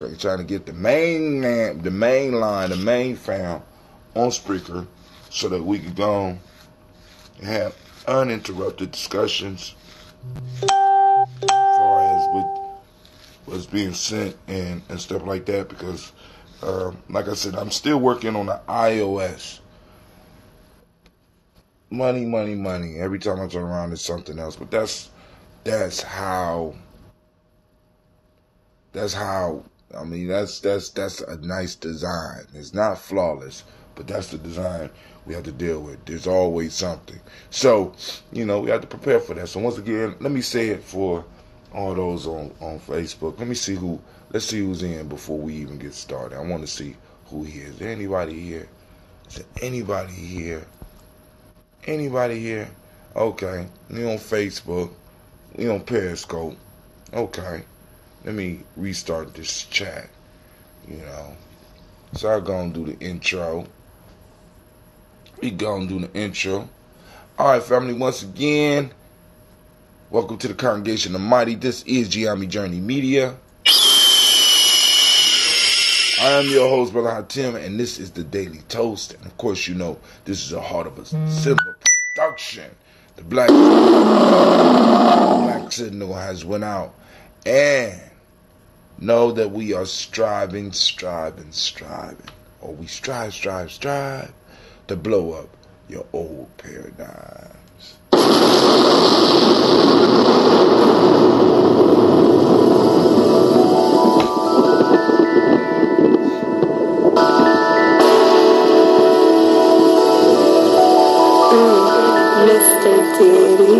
Trying to get the main lamp, the main line, the main fam on Spreaker so that we can go and have uninterrupted discussions as far as with what's being sent and stuff like that. Because, like I said, I'm still working on the iOS. Money, money, money. Every time I turn around, it's something else. But that's how. I mean, that's a nice design. It's not flawless, but that's the design we have to deal with. There's always something. So, we have to prepare for that. So once again, let me say it for all those on Facebook. Let's see who's in before we even get started. I want to see who he is. Is there anybody here? Is there anybody here? Anybody here? Okay. We on Facebook. We on Periscope. Okay. Let me restart this chat, So I'm going to do the intro. We going to do the intro. All right, family, once again, welcome to the Congregation of Mighty. This is Gye-Nyame Journey Media. I am your host, Brother Hatim, and this is the Daily Toast. And, of course, this is a Heart of a Simple production. The Black Signal has went out. And know that we are striving, or we strive to blow up your old paradigms. Mr. Diddy.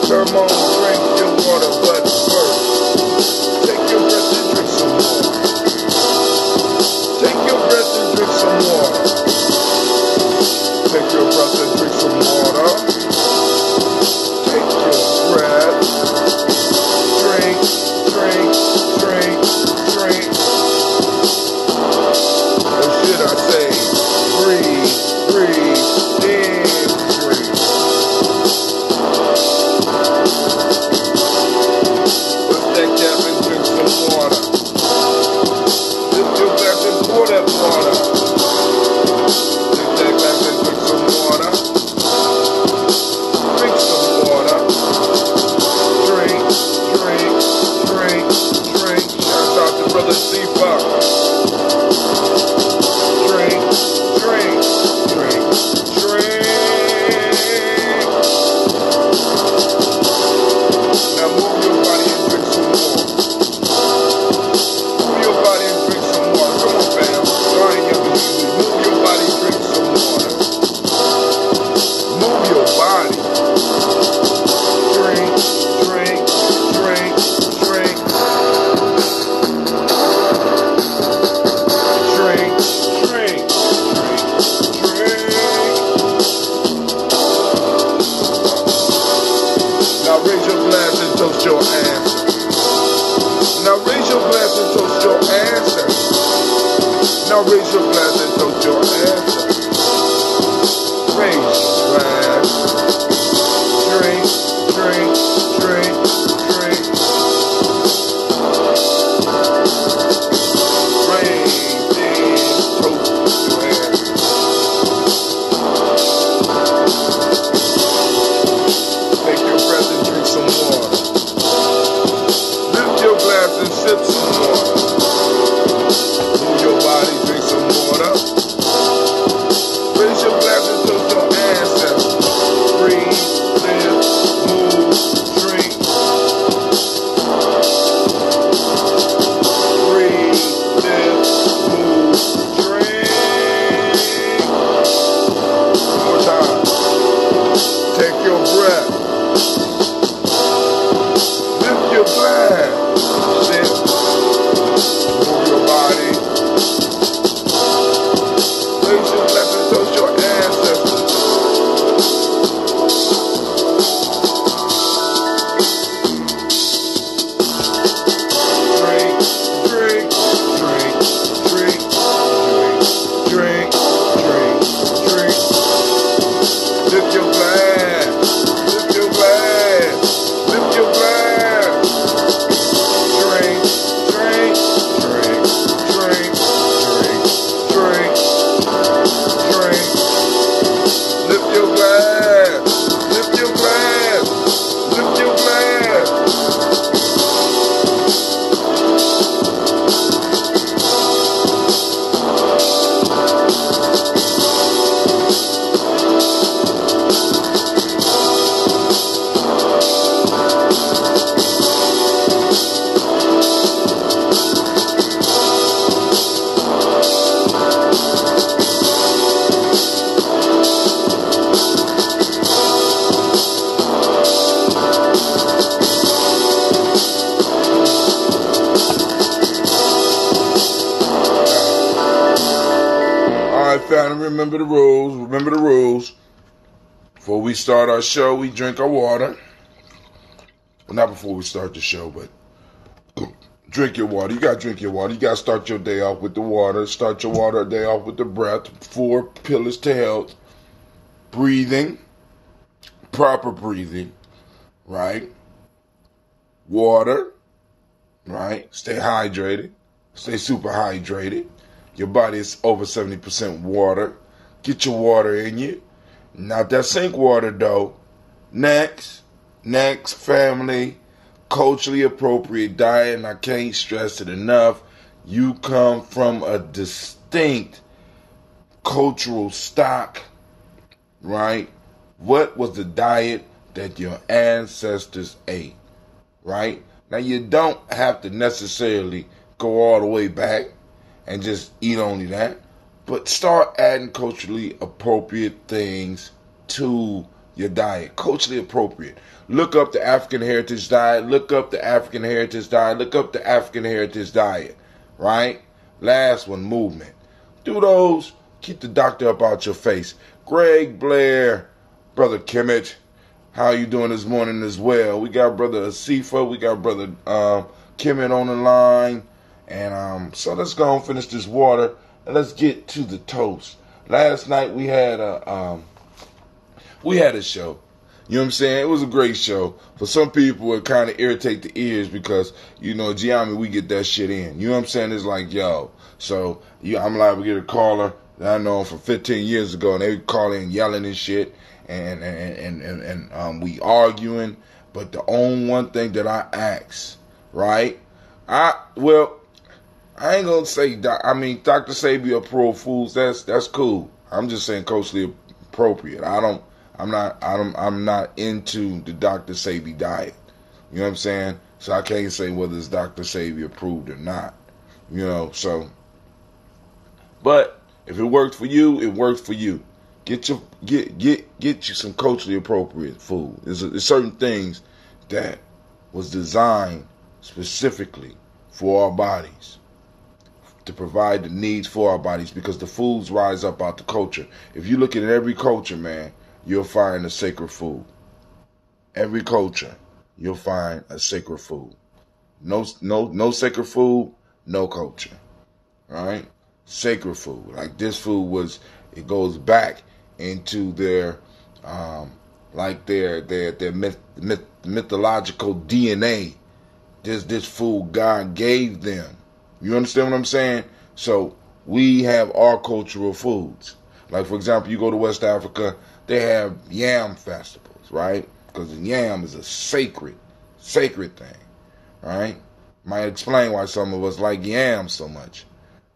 Come on, drink your water, but first, take your breath and drink some water. Take your breath and drink some water. Take your breath and drink some water. Take your breath. Drink. Or should I say, breathe, then drink. That cap and drink some water. Lift your glass and pour that water. Lift that glass and drink some water. Drink some water. Drink. Shout out to Brother Aesop. Drink. Now move your body and drink some more. Move your body and drink some water. Come on, fam. Sorry, move your body and drink some water. Move your body. Drink. Now raise your glass and toast your ancestors. Now raise your glass and toast your ancestors. Now raise your glass and toast your ancestors. Raise your glass. Drink. Raise and toast your ancestors. Take your breath and drink some water. Lift your glass and sip some water. Move your body, drink some water. Raise your glass and toast your ancestors. Breathe, live, move, drink. right, family, remember the rules. Remember the rules. Before we start our show, we drink our water. Well, not before we start the show, but drink your water. You got to drink your water. You got to start your day off with the water. Start your water day off with the breath. 4 pillars to health. Breathing. Proper breathing. Right? Water. Right? Stay hydrated. Stay super hydrated. Your body is over 70% water. Get your water in you. Not that sink water, though. Next, family, culturally appropriate diet, and I can't stress it enough. You come from a distinct cultural stock, right? What was the diet that your ancestors ate, right? Now, you don't have to necessarily go all the way back and just eat only that, but start adding culturally appropriate things to your diet. Culturally appropriate. Look up the African heritage diet. Look up the African heritage diet. Look up the African heritage diet. Right? Last one, movement. Do those. Keep the doctor up out your face. Greg Blair, Brother Kimmich, how you doing this morning as well? We got Brother Asifa. We got Brother Kimmich on the line. And so let's go and finish this water. And let's get to the toast. Last night we had a show. You know what I'm saying? It was a great show. For some people, it kind of irritate the ears because, Gye-Nyame, we get that shit in. You know what I'm saying? It's like, yo. So, I'm liable to get a caller that I know from 15 years ago, and they call in yelling and shit, and we arguing. But the only one thing that I ask, right? I ain't gonna say, Dr. Sabia Pro Foods, that's cool. I'm just saying culturally appropriate. I'm not into the Dr. Sabi diet. You know what I'm saying? So I can't say whether it's Dr. Sabi approved or not. So. But if it worked for you, it worked for you. Get you some culturally appropriate food. There's certain things that was designed specifically for our bodies, to provide the needs for our bodies, because the foods rise up out the culture. If you look at every culture, man, you'll find a sacred food. Every culture, you'll find a sacred food. No sacred food, no culture. All right? Sacred food. Like this food it goes back into their mythological DNA. This food God gave them. You understand what I'm saying? So we have our cultural foods. Like, for example, you go to West Africa, they have yam festivals, right? Because the yam is a sacred thing, right? Might explain why some of us like yam so much,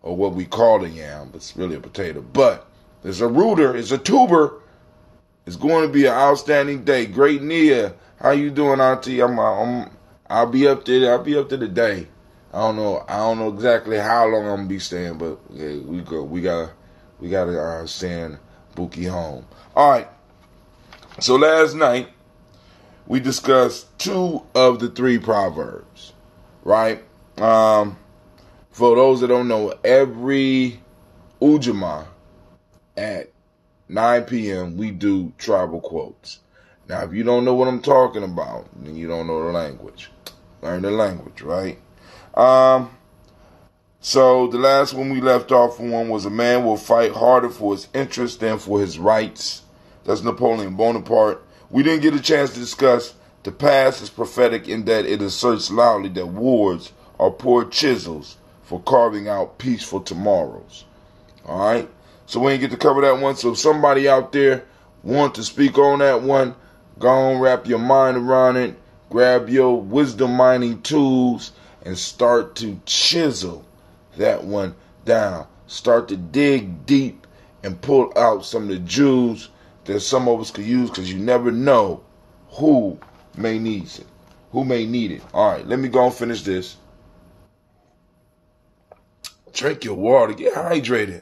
or what we call a yam, but it's really a potato. But there's a rooter, it's a tuber. It's going to be an outstanding day. Great Nia, how you doing, Auntie? I'll be up there. I'll be up there today. I don't know exactly how long I'm gonna be staying, but yeah, we gotta send Buki home. All right. So last night we discussed 2 of the 3 proverbs, right? For those that don't know, every Ujima at 9 p.m. we do tribal quotes. Now, if you don't know what I'm talking about, then you don't know the language. Learn the language, right? So the last one we left off on was, a man will fight harder for his interests than for his rights. That's Napoleon Bonaparte. We didn't get a chance to discuss the past is prophetic in that it asserts loudly that wars are poor chisels for carving out peaceful tomorrows. All right? So we didn't get to cover that one. So if somebody out there want to speak on that one, go on, wrap your mind around it, grab your wisdom mining tools, and start to chisel that one down. Start to dig deep and pull out some of the jewels that some of us could use, because you never know who may need it. All right, let me go and finish this. Drink your water. Get hydrated.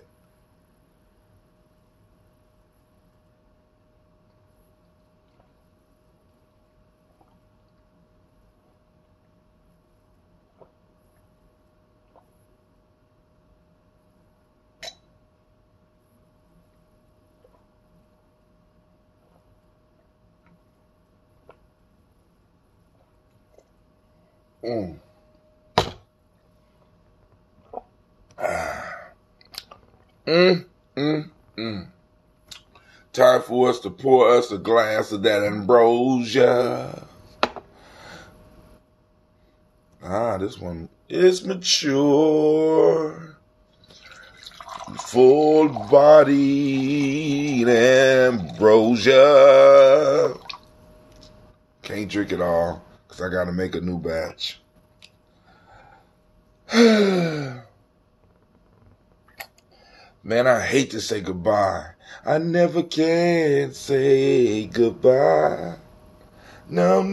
Mm. Mm, mm, mm. Time for us to pour us a glass of that ambrosia. This one is mature, full-bodied ambrosia. Can't drink it all because I got to make a new batch. Man, I hate to say goodbye. I never can say goodbye. No,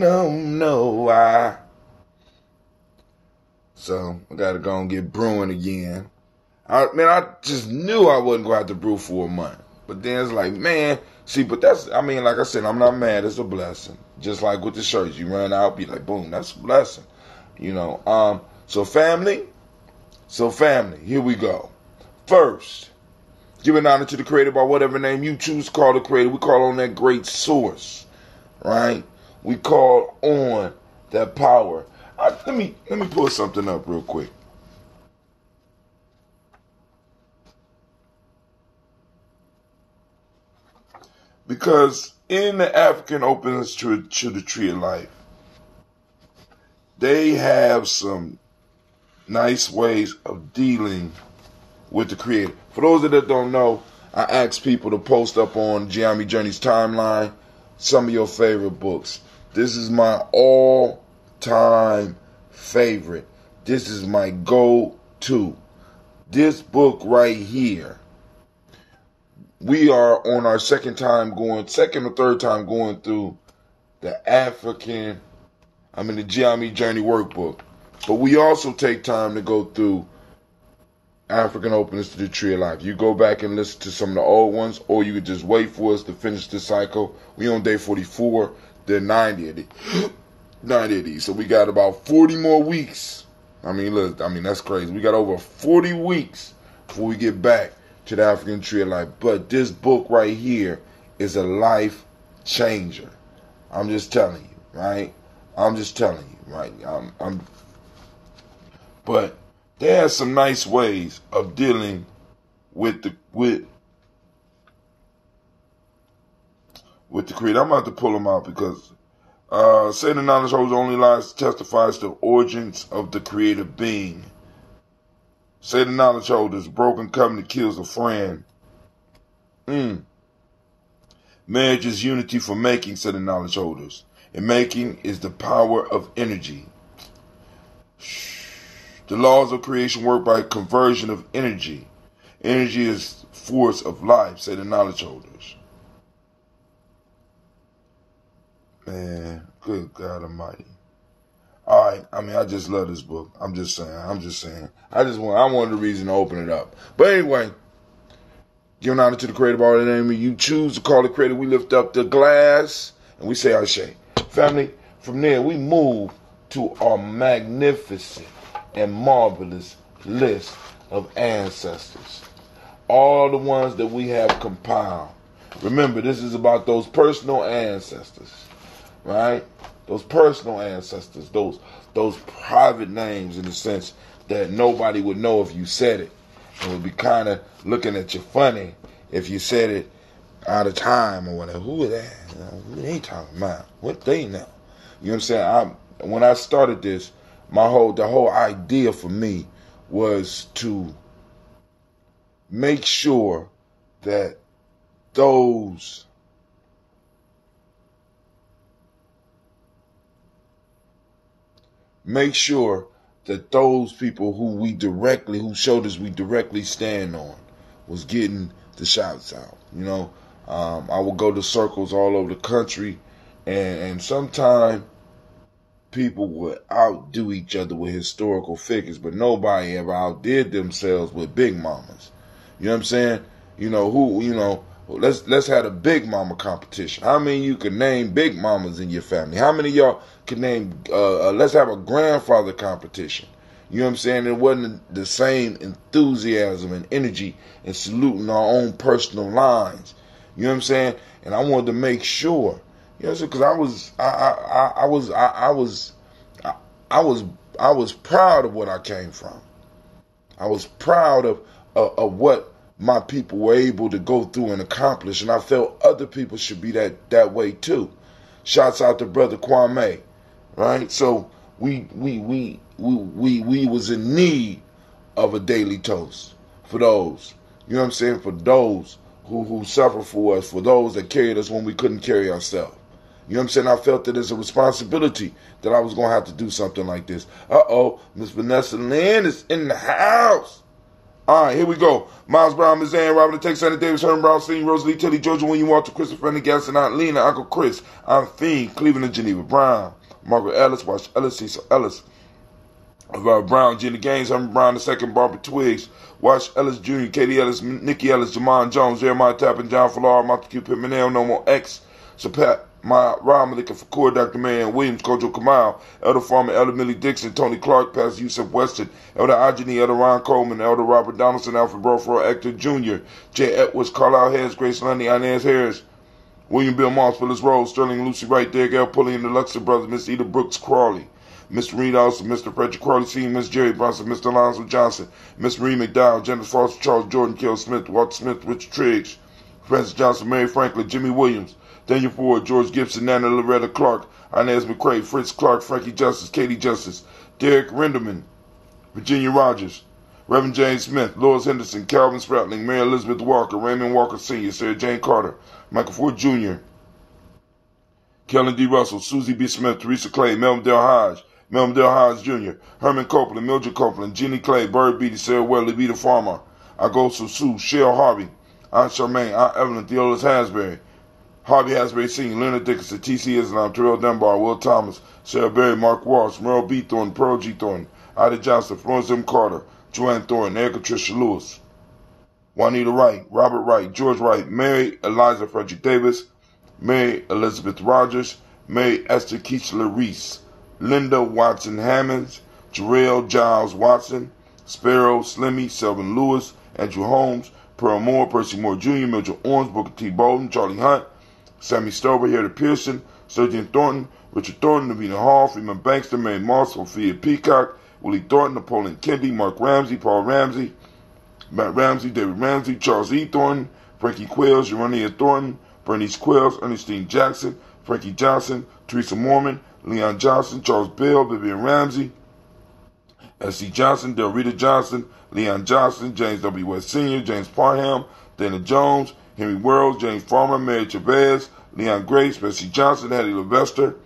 So, I gotta go and get brewing again. I just knew I wasn't gonna have to brew for a month. But then it's like, man, see, but like I said, I'm not mad. It's a blessing. Just like with the shirts, you run out, be like, boom, that's a blessing. So family, here we go. First, giving honor to the Creator by whatever name you choose to call the Creator. We call on that great source, right? We call on that power. Let me pull something up real quick. Because in the African openness to the tree of life, they have some nice ways of dealing with the Creator. For those that don't know, I ask people to post up on Gye-Nyame Journey's timeline some of your favorite books. This is my all-time favorite. This is my go-to. This book right here. We are on our second or third time going through the Gye-Nyame Journey workbook. But we also take time to go through African Openness to the Tree of Life. You go back and listen to some of the old ones, or you could just wait for us to finish the cycle. We on day 44, then 90 of these. So we got about 40 more weeks. That's crazy. We got over 40 weeks before we get back to the African Tree of Life. But this book right here is a life changer. I'm just telling you, right? But there are some nice ways of dealing with the Creator. I'm about to pull them out because say the knowledge holds only lies testifies to the origins of the creative being. Say the knowledge holders, broken covenant kills a friend. Marriage is unity for making, said the knowledge holders. And making is the power of energy. The laws of creation work by conversion of energy. Energy is force of life, say the knowledge holders. Man, good God Almighty. All right, I just love this book. I'm just saying. I wanted the reason to open it up. But anyway, giving honor to the Creator by the name you choose to call the Creator. We lift up the glass and we say Ashe. Family, from there we move to our magnificent and marvelous list of ancestors. All the ones that we have compiled. Remember, this is about those personal ancestors, right? Those personal ancestors, those private names in the sense that nobody would know if you said it. It would be kind of looking at you funny if you said it out of time or whatever. Who is that? Who they talking about? What they know? You know what I'm saying? When I started this, the whole idea for me was to make sure that those people whose shoulders we directly stand on was getting the shouts out. I would go to circles all over the country, and sometimes people would outdo each other with historical figures, but nobody ever outdid themselves with big mamas. You know what I'm saying? Let's have a big mama competition. How many of you can name big mamas in your family? How many of y'all can name, let's have a grandfather competition. You know what I'm saying? It wasn't the same enthusiasm and energy and saluting our own personal lines. You know what I'm saying? And I wanted to make sure, because I was proud of what I came from. I was proud of what my people were able to go through and accomplish, and I felt other people should be that way too. Shouts out to Brother Kwame, right? So we was in need of a daily toast for those, you know what I'm saying, for those who suffer for us, for those that carried us when we couldn't carry ourselves. You know what I'm saying? I felt that as a responsibility that I was going to have to do something like this. Miss Vanessa Lynn is in the house. All right, here we go. Miles Brown, Ms. Ann, Robert the Texas, Anna Davis, Herman Brown, Senior, Rosalie, Tilly, Georgia, William Walter, Christopher, Fanny Gaston, Aunt Lena, Uncle Chris, Aunt Fiend, Cleveland and Geneva Brown, Margaret Ellis, Wash Ellis, Cecil Ellis, Brown, Jenny Gaines, Herman Brown II, Barbara Twiggs, Wash Ellis Jr., Katie Ellis, Nikki Ellis, Jamon Jones, Jeremiah Tappan, John Fallar, Montague Pittman, No More X, Sapat, Rob Malika Fakur, Dr. Marianne Williams, Kojo Kamal, Elder Farmer, Elder Millie Dixon, Tony Clark, Pastor Yusuf Weston, Elder Ajani, Elder Ron Coleman, Elder Robert Donaldson, Alfred Brofro, Hector Jr., J. Edwards, Carlisle Heads, Grace Lundy, Inez Harris, William Bill Moss, Phyllis Rose, Sterling Lucy Wright, Derek L. Pulley, and the Luxor Brothers, Miss Eda Brooks Crawley, Mr. Reed Austin, Mr. Frederick Crawley Sr., Miss Jerry Bronson, Mr. Alonzo Johnson, Miss Marie McDowell, Jennifer Foster, Charles Jordan, Kel Smith, Walter Smith, Richard Triggs, Francis Johnson, Mary Franklin, Jimmy Williams, Daniel Ford, George Gibson, Nana Loretta Clark, Inez McCrae, Fritz Clark, Frankie Justice, Katie Justice, Derek Renderman, Virginia Rogers, Reverend James Smith, Lois Henderson, Calvin Spratling, Mary Elizabeth Walker, Raymond Walker Sr., Sarah Jane Carter, Michael Ford Jr., Kellen D. Russell, Susie B. Smith, Teresa Clay, Melvin Dale Hodge Jr., Herman Copeland, Mildred Copeland, Jenny Clay, Bird Beatty, Sarah Wesley, Vita Farmer, Agosu Sue, Shell Harvey, Aunt Charmaine, Aunt Evelyn, Theodolis Hasbury, Harvey Hasbury Sr., Leonard Dickinson, T.C. Islam, Terrell Dunbar, Will Thomas, Sarah Berry, Mark Walsh, Merle B. Thornton, Pearl G. Thornton, Ida Johnson, Florence M. Carter, Joanne Thornton, Erica Tricia Lewis, Juanita Wright, Robert Wright, George Wright, Mary Eliza Frederick Davis, Mary Elizabeth Rogers, Mary Esther Keechler Reese, Linda Watson Hammonds, Jarrell Giles Watson, Sparrow Slimmy, Selvin Lewis, Andrew Holmes, Pearl Moore, Percy Moore Jr., Mildred Orange, Booker T. Bolden, Charlie Hunt, Sammy Stover, Harry Pearson, Sergeant Thornton, Richard Thornton, Navina Hall, Freeman Bankster, Mary Moss, Sophia Peacock, Willie Thornton, Napoleon Kendi, Mark Ramsey, Paul Ramsey, Matt Ramsey, David Ramsey, Charles E. Thornton, Frankie Quills, Urania Thornton, Bernice Quills, Ernestine Jackson, Frankie Johnson, Teresa Mormon, Leon Johnson, Charles Bell, Vivian Ramsey, S.C. Johnson, Del Rita Johnson, Leon Johnson, James W. West Sr., James Parham, Dana Jones, Henry Worrells, James Farmer, Mary Chavez, Leon Grace, Bessie Johnson, Hattie Levester,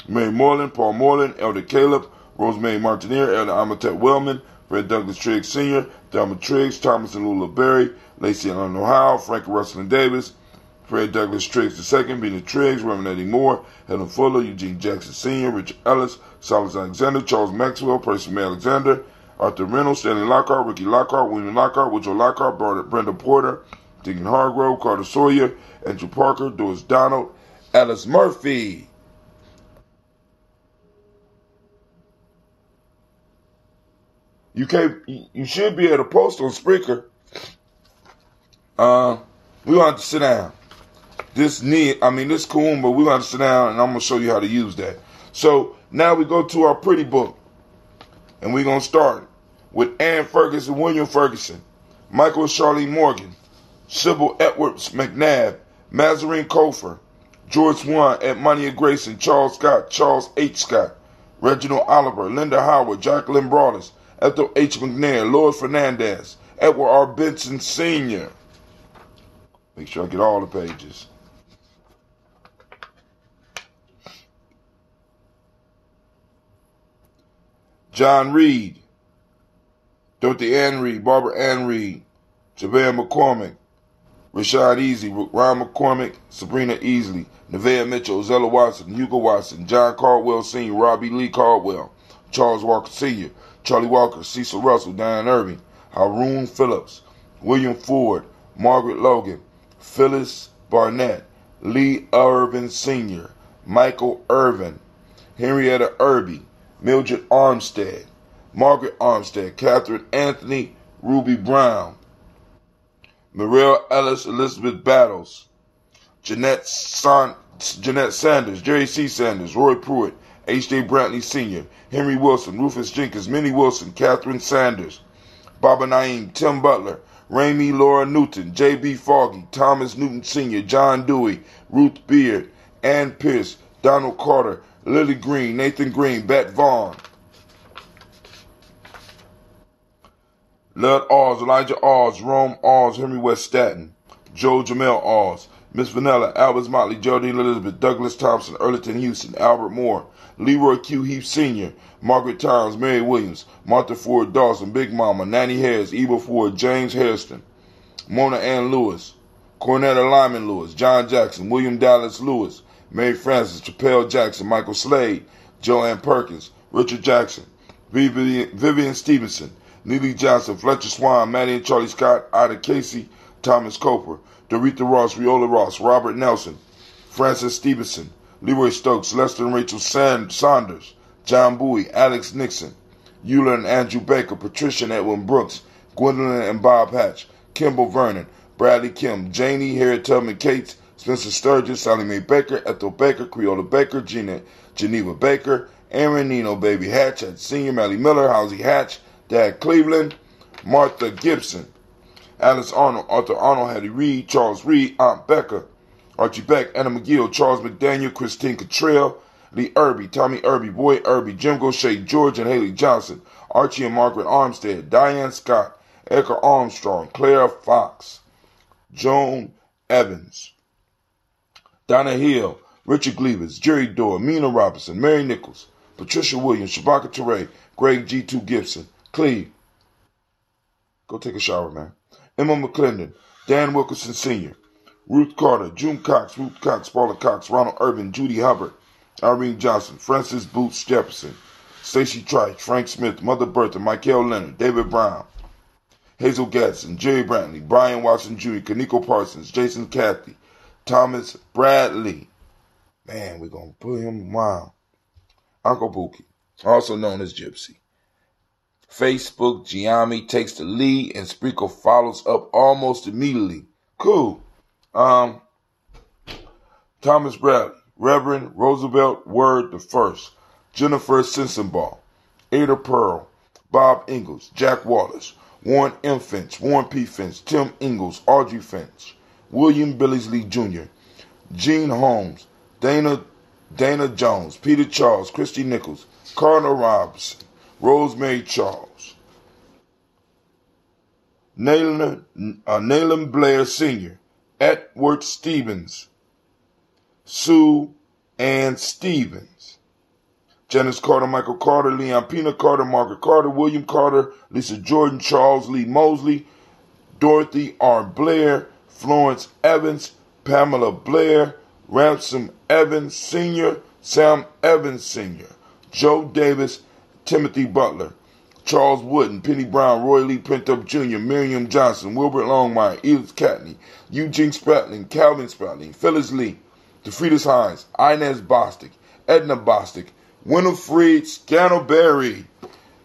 Mary Moreland, Paul Moreland, Elder Caleb, Rosemary Martineer, Elder Amatet Wellman, Fred Douglas Triggs Sr., Thelma Triggs, Thomas and Lula Berry, Lacey and Ohio, Frank Russell and Davis, Fred Douglas Triggs II, Bena Triggs, Reverend Eddie Moore, Helen Fuller, Eugene Jackson Sr., Richard Ellis, Silas Alexander, Charles Maxwell, Percy May Alexander, Arthur Reynolds, Stanley Lockhart, Ricky Lockhart, William Lockhart, Woodrow Lockhart, Brenda Porter, Deacon Hargrove, Carter Sawyer, Andrew Parker, Doris Donald, Alice Murphy. You should be able to post on Spreaker. We gonna have to sit down. This cool, but we gonna have to sit down and I'm gonna show you how to use that. So now we go to our pretty book. And we're gonna start with Ann Ferguson, William Ferguson, Michael and Charlene Morgan, Sybil Edwards McNabb, Mazarine Cofer, George Swan, Edmonia Grayson, Charles Scott, Charles H. Scott, Reginald Oliver, Linda Howard, Jacqueline Brawlers, Ethel H. McNair, Lloyd Fernandez, Edward R. Benson Sr. Make sure I get all the pages. John Reed, Dorothy Ann Reed, Barbara Ann Reed, Javea McCormick, Rashad Easy, Ron McCormick, Sabrina Easley, Nevaeh Mitchell, Zella Watson, Hugo Watson, John Caldwell Sr., Robbie Lee Caldwell, Charles Walker Sr., Charlie Walker, Cecil Russell, Diane Irving, Haroon Phillips, William Ford, Margaret Logan, Phyllis Barnett, Lee Irvin Sr., Michael Irvin, Henrietta Irby, Mildred Armstead, Margaret Armstead, Catherine Anthony, Ruby Brown, Muriel Ellis, Elizabeth Battles, Jeanette Sanders, Jerry C. Sanders, Roy Pruitt, H.J. Brantley Sr., Henry Wilson, Rufus Jenkins, Minnie Wilson, Catherine Sanders, Baba Naeem, Tim Butler, Ramey Laura Newton, J.B. Foggy, Thomas Newton Sr., John Dewey, Ruth Beard, Ann Pierce, Donald Carter, Lily Green, Nathan Green, Bet Vaughn, Lud Oz, Elijah Oz, Rome Oz, Henry West Staten, Joe Jamel Oz, Miss Vanilla, Albert Motley, Geraldine Elizabeth, Douglas Thompson, Earlington Houston, Albert Moore, Leroy Q. Heath Sr., Margaret Towns, Mary Williams, Martha Ford Dawson, Big Mama, Nanny Harris, Eva Ford, James Hairston, Mona Ann Lewis, Cornetta Lyman Lewis, John Jackson, William Dallas Lewis, Mary Frances, Chappelle Jackson, Michael Slade, Joanne Perkins, Richard Jackson, Vivian Stevenson, Neely Johnson, Fletcher Swan, Maddie and Charlie Scott, Ida Casey, Thomas Coper, Doretha Ross, Viola Ross, Robert Nelson, Francis Stevenson, Leroy Stokes, Lester and Rachel Saunders, John Bowie, Alex Nixon, Eula and Andrew Baker, Patricia and Edwin Brooks, Gwendolyn and Bob Hatch, Kimball Vernon, Bradley Kim, Janie, Harriet Tubman Cates, Spencer Sturgis, Sally Mae Baker, Ethel Baker, Creola Baker, Geneva Baker, Aaron Nino Baby Hatch, Senior, Mally Miller, Housie Hatch, Dad Cleveland, Martha Gibson, Alice Arnold, Arthur Arnold, Hattie Reed, Charles Reed, Aunt Becca, Archie Beck, Anna McGill, Charles McDaniel, Christine Cottrell, Lee Irby, Tommy Irby, Boy Irby, Jim Gaucher, George and Haley Johnson, Archie and Margaret Armstead, Diane Scott, Edgar Armstrong, Claire Fox, Joan Evans, Donna Hill, Richard Gleavers, Jerry Dorr, Mina Robinson, Mary Nichols, Patricia Williams, Shabaka Teray, Greg G2 Gibson, Cleve. Go take a shower, man. Emma McClendon, Dan Wilkerson Sr., Ruth Carter, June Cox, Ruth Cox, Paula Cox, Ronald Irvin, Judy Hubbard, Irene Johnson, Francis Boots Jefferson, Stacey Trice, Frank Smith, Mother Bertha, Michael Leonard, David Brown, Hazel Gadsden, Jerry Brantley, Brian Watson Jr., Kaniko Parsons, Jason Cathy, Thomas Bradley. Man, we're going to put him, wow. Uncle Buki, also known as Gypsy. Facebook, Gye-Nyame takes the lead and Spreaker follows up almost immediately. Cool. Thomas Bradley, Reverend Roosevelt Word the First, Jennifer Sensenbaugh, Ada Pearl, Bob Ingalls, Jack Wallace, Warren M. Finch, Warren P. Finch, Tim Ingalls, Audrey Finch, William Billingsley Jr., Gene Holmes, Dana Jones, Peter Charles, Christy Nichols, Cardinal Robinson, Rosemary Charles, Nayland Blair Sr., Edward Stevens, Sue Ann Stevens, Janice Carter, Michael Carter, Leon Pina Carter, Margaret Carter, William Carter, Lisa Jordan, Charles Lee Mosley, Dorothy R. Blair, Florence Evans, Pamela Blair, Ransom Evans Sr., Sam Evans Sr., Joe Davis, Timothy Butler, Charles Wooden, Penny Brown, Roy Lee Pintup Jr., Miriam Johnson, Wilbert Longmire, Edith Catney, Eugene Spratling, Calvin Spratling, Phyllis Lee, DeFridas Hines, Inez Bostic, Edna Bostic, Winifred Scantleberry.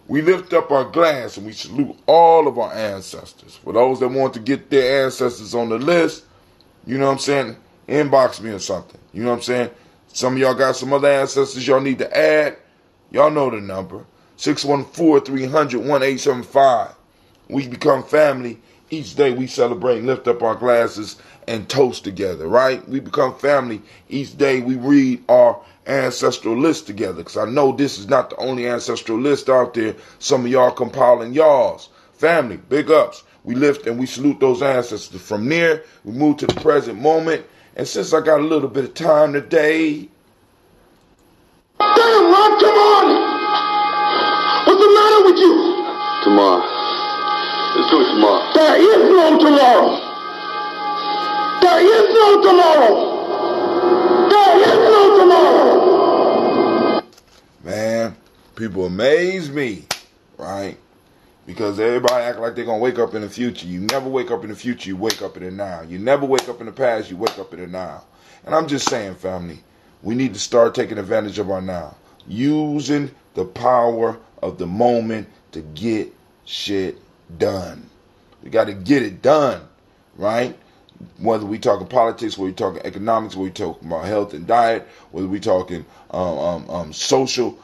We lift up our glass and we salute all of our ancestors. For those that want to get their ancestors on the list, you know what I'm saying, inbox me or something. You know what I'm saying? Some of y'all got some other ancestors y'all need to add. Y'all know the number. 614-300-1875. We become family. Each day we celebrate and lift up our glasses and toast together, right? We become family. Each day we read our ancestral list together, because I know this is not the only ancestral list out there. Some of y'all compiling y'all's. Family, big ups. We lift and we salute those ancestors. From there, we move to the present moment. And since I got a little bit of time today... Damn, Rob, come on! What's the matter with you? Tomorrow. Let's do it tomorrow. There is no tomorrow. There is no tomorrow. There is no tomorrow. Man, people amaze me, right? Because everybody act like they're going to wake up in the future. You never wake up in the future, you wake up in the now. You never wake up in the past, you wake up in the now. And I'm just saying, family, we need to start taking advantage of our now. Using the power of the moment to get shit done. We got to get it done, right? whether we talking politics, whether we talking economics, whether we talking about health and diet, whether we talking social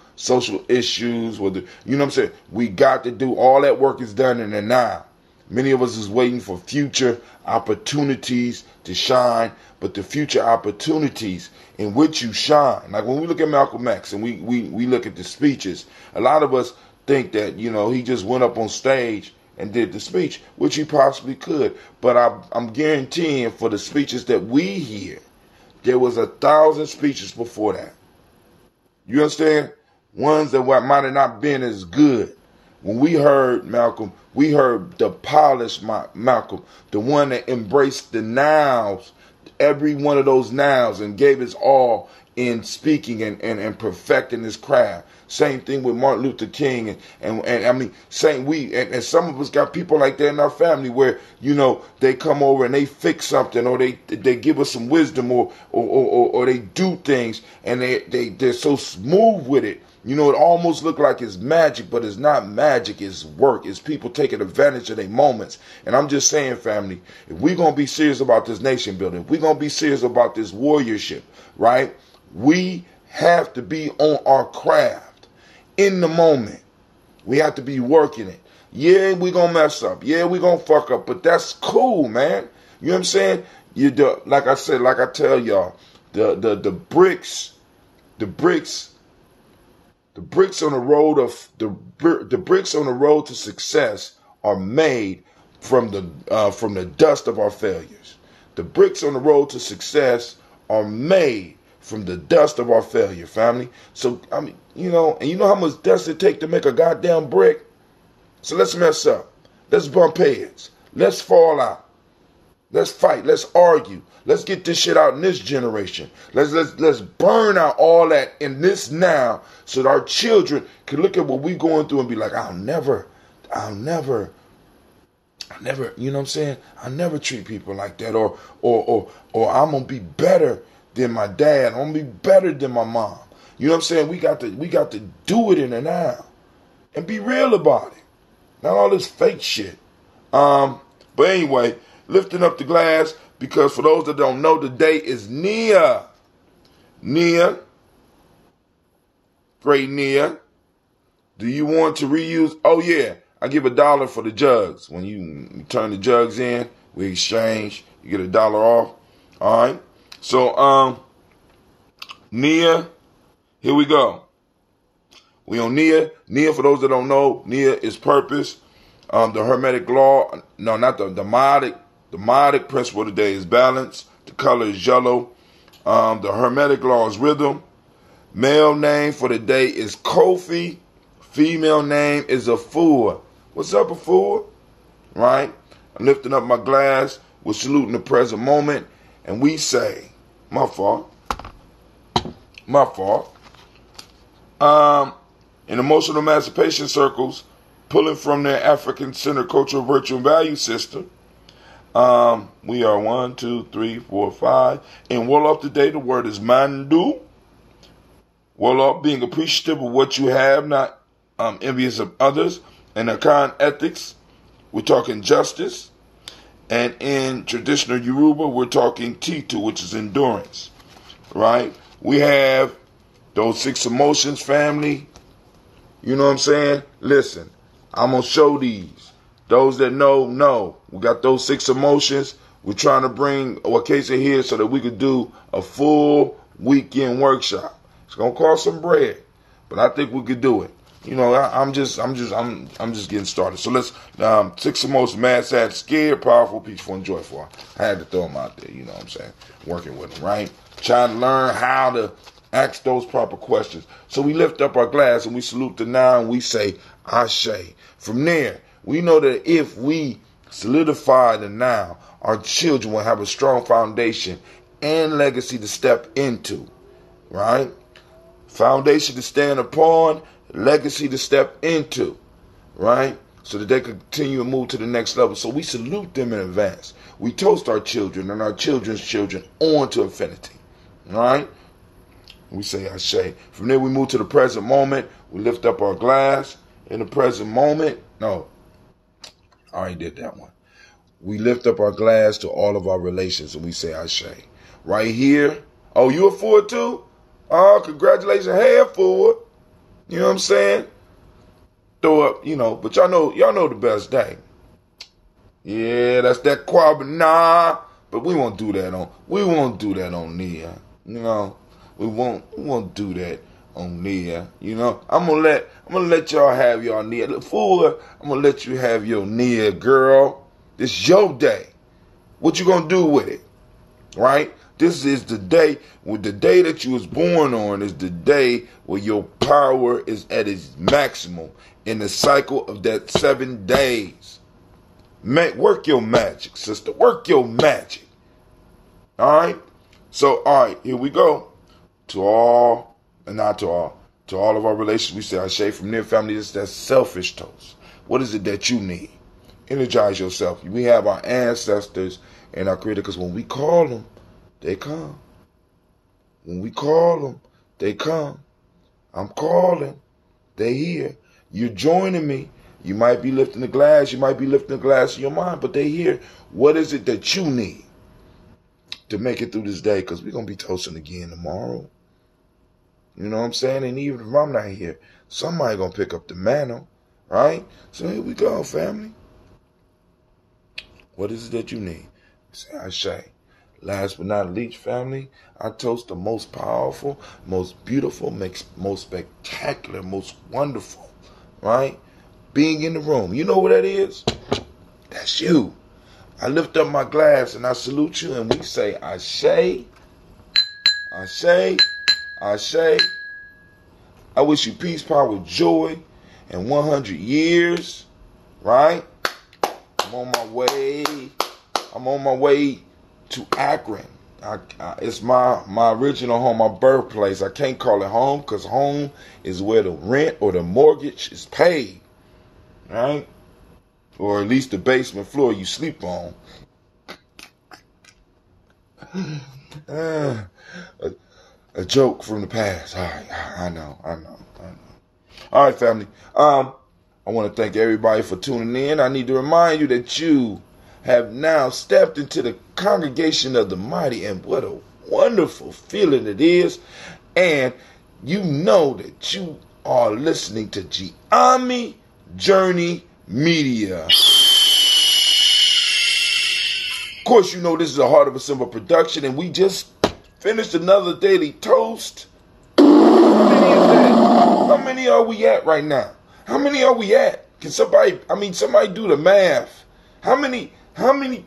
issues, whether, you know what I'm saying? We got to do, all that work is done in the now. Many of us is waiting for future opportunities to shine, but the future opportunities in which you shine, like when we look at Malcolm X and we look at the speeches, a lot of us think that, you know, he just went up on stage and did the speech, which he possibly could. But I'm guaranteeing for the speeches that we hear, there was 1,000 speeches before that. You understand? Ones that might have not been as good. When we heard Malcolm, we heard the polished Malcolm, the one that embraced the nows, every one of those nows, and gave his all in speaking and perfecting his craft. Same thing with Martin Luther King, and I mean, and some of us got people like that in our family where, you know, they come over and they fix something, or they give us some wisdom, or they do things, and they're so smooth with it. You know, it almost look like it's magic, but it's not magic. It's work. It's people taking advantage of their moments. And I'm just saying, family, if we're going to be serious about this nation building, if we're going to be serious about this warriorship, right, we have to be on our craft in the moment. We have to be working it. Yeah, we're going to mess up. Yeah, we're going to fuck up, but that's cool, man. You know what I'm saying? Like I said, like I tell y'all, the bricks on the bricks on the road to success are made from the dust of our failures. The bricks on the road to success are made from the dust of our failure, family. So I mean, you know, and you know how much dust it take to make a goddamn brick. So let's mess up. Let's bump heads. Let's fall out. Let's fight. Let's argue. Let's get this shit out in this generation. Let's burn out all that in this now, so that our children can look at what we're going through and be like, I'll never, you know what I'm saying? I'll never treat people like that, or I'm gonna be better than my dad. I'm gonna be better than my mom. You know what I'm saying? We got to do it in the now and be real about it. Not all this fake shit. But anyway, lifting up the glass, because for those that don't know, the day is Nia. Nia, great Nia. Do you want to reuse? Oh yeah, I give $1 for the jugs. When you turn the jugs in, we exchange. You get $1 off. All right. So Nia, here we go. We on Nia. Nia, for those that don't know, Nia is purpose. The Hermetic law, no, not the Modic principle of the day is balance. The color is yellow. The Hermetic law is rhythm. Male name for the day is Kofi. Female name is Afua. What's up, Afua? Right? I'm lifting up my glass. We're saluting the present moment. And we say, my fault. In emotional emancipation circles, pulling from their African-centered cultural virtue and value system, we are 1, 2, 3, 4, 5. In Wolof today, the word is mandu. Wolof, being appreciative of what you have, not envious of others. In Akan ethics, we're talking justice. And in traditional Yoruba, we're talking Titu, which is endurance. Right? We have those 6 emotions, family. You know what I'm saying? Listen, I'm going to show these. Those that know. We got those 6 emotions. We're trying to bring Wakesa here so that we could do a full weekend workshop. It's going to cost some bread, but I think we could do it. You know, I'm just getting started. So let's 6 emotions: mad, sad, scared, powerful, peaceful, and joyful. I had to throw them out there. You know what I'm saying? Working with them, right? Trying to learn how to ask those proper questions. So we lift up our glass and we salute the now and we say Ashe. From there, we know that if we solidify the now, our children will have a strong foundation and legacy to step into, right? Foundation to stand upon, legacy to step into, right? So that they can continue and move to the next level. So we salute them in advance. We toast our children and our children's children on to infinity, right? We say Ashe. From there we move to the present moment. We lift up our glass in the present moment. No, I already did that one. we lift up our glass to all of our relations and we say Ashe. Right here. Oh, you a fool too? Oh, congratulations. Hey, a fool. You know what I'm saying? Throw up, but y'all know the best day. Yeah, that's that quab. Nah, but we won't do that on Nia. We won't do that on Nia. I'm gonna let y'all have y'all Nia. Look, fool, I'm gonna let you have your Nia, girl. This your day. What you gonna do with it? Right? This is the day, the day that you was born on is the day where your power is at its maximum in the cycle of that 7 days. Work your magic, sister. Work your magic. All right? So, all right, here we go. To all of our relations, we say Ashe from near family. That's selfish toast. What is it that you need? Energize yourself. We have our ancestors and our creator, because when we call them, they come. When we call them, they come. I'm calling. They here. You're joining me. You might be lifting the glass. You might be lifting the glass in your mind, but they here. What is it that you need to make it through this day? Because we're going to be toasting again tomorrow. You know what I'm saying? And even if I'm not here, somebody going to pick up the mantle, right? So here we go, family. What is it that you need? Say Ashe. Last but not least, family, I toast the most powerful, most beautiful, most spectacular, most wonderful, right? Being in the room. You know what that is? That's you. I lift up my glass and I salute you and we say Ashe, Ashe, Ashe. I wish you peace, power, joy, and 100 years, right? I'm on my way to Akron. It's my original home, my birthplace. I can't call it home because home is where the rent or the mortgage is paid, right? Or at least the basement floor you sleep on. A joke from the past. All right, I know. All right, family. I want to thank everybody for tuning in. I need to remind you that you have now stepped into the congregation of the mighty, and what a wonderful feeling it is. And you know that you are listening to Gye-Nyame Journey Media. Of course, you know this is a Heart of a Simple production, and we just finished another daily toast. How many is that? How many are we at right now? How many are we at? Can somebody do the math? How many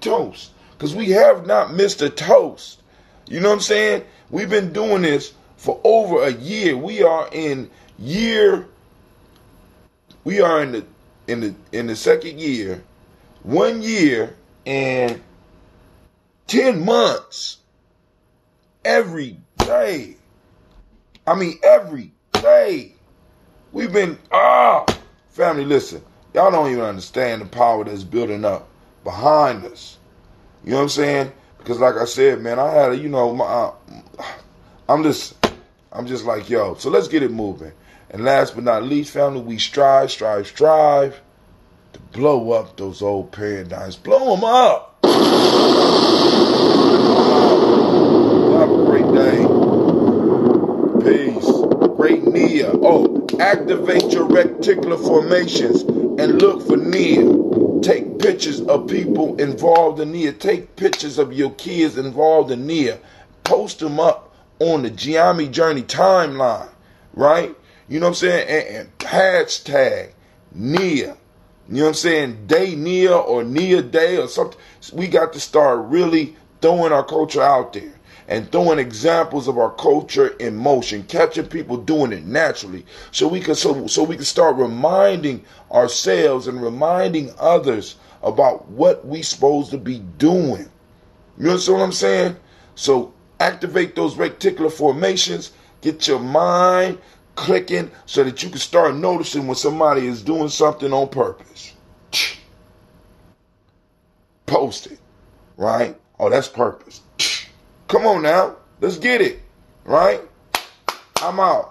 toasts? Because we have not missed a toast. You know what I'm saying? We've been doing this for over a year. We are in the second year, 1 year and 10 months. Every day. Every day. We've been, family, listen. Y'all don't even understand the power that's building up behind us. You know what I'm saying? Because like I said, man, I had I'm just like, yo, so let's get it moving. And last but not least, family, we strive to blow up those old paradigms. Blow them up. Have a great day. Peace. Great Nia. Oh, activate your reticular formations and look for Nia. Take pictures of people involved in Nia. Take pictures of your kids involved in Nia. Post them up on the Gye-Nyame Journey timeline, right? You know what I'm saying? And hashtag Nia. You know what I'm saying? Day Nia or Nia Day or something. We got to start really throwing our culture out there and throwing examples of our culture in motion, catching people doing it naturally, so we can start reminding ourselves and reminding others about what we supposed to be doing. You understand what I'm saying? So activate those reticular formations, get your mind clicking so that you can start noticing when somebody is doing something on purpose. Post it, right? Oh, that's purpose. Come on now. Let's get it, right? I'm out.